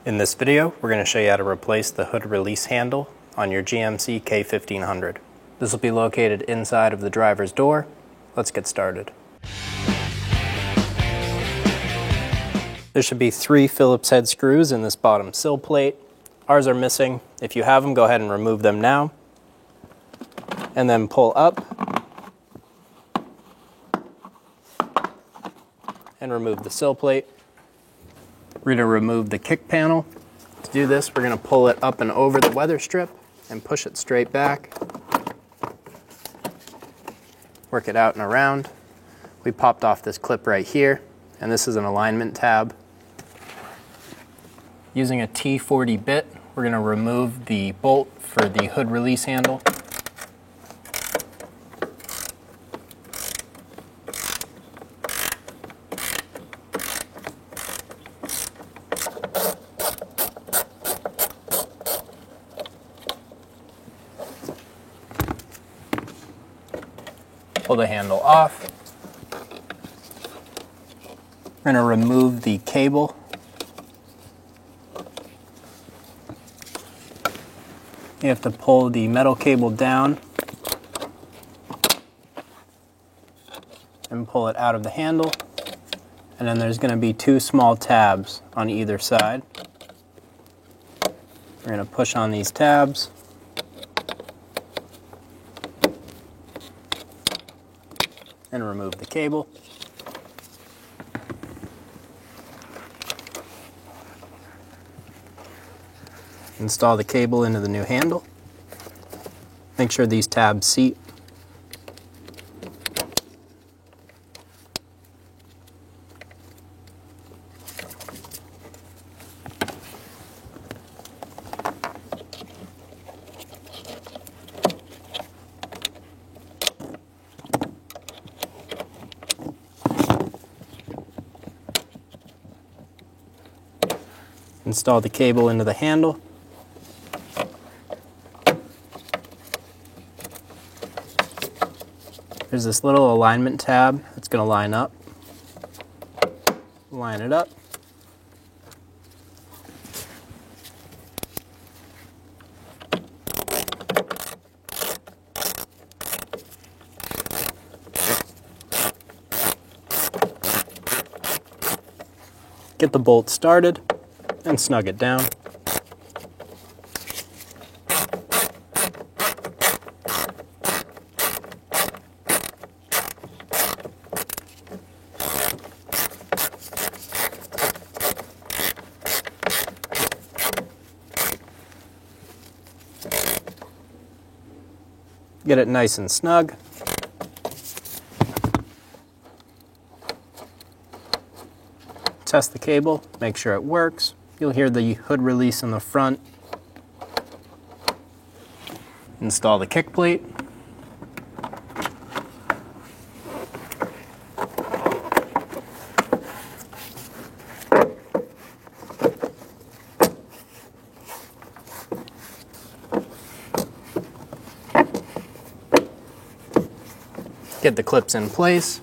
In this video, we're going to show you how to replace the hood release handle on your GMC K1500. This will be located inside of the driver's door. Let's get started. There should be 3 Phillips head screws in this bottom sill plate. Ours are missing. If you have them, go ahead and remove them now. And then pull up and remove the sill plate. We're going to remove the kick panel. To do this, we're going to pull it up and over the weather strip and push it straight back. Work it out and around. We popped off this clip right here, and this is an alignment tab. Using a T40 bit, we're going to remove the bolt for the hood release handle. Pull the handle off. We're going to remove the cable. You have to pull the metal cable down and pull it out of the handle. And then there's going to be 2 small tabs on either side. We're going to push on these tabs. And remove the cable. Install the cable into the new handle. Make sure these tabs seat. Install the cable into the handle. There's this little alignment tab that's going to line up. Line it up. Get the bolt started and snug it down. Get it nice and snug. Test the cable, make sure it works. You'll hear the hood release in the front. Install the kick plate. Get the clips in place.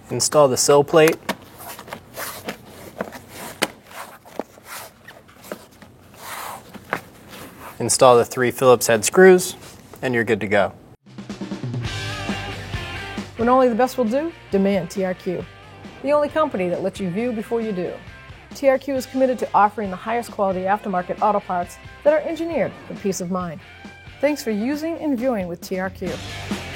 Install the sill plate. Install the 3 Phillips head screws, and you're good to go. When only the best will do, demand TRQ. The only company that lets you view before you do. TRQ is committed to offering the highest quality aftermarket auto parts that are engineered for peace of mind. Thanks for using and viewing with TRQ.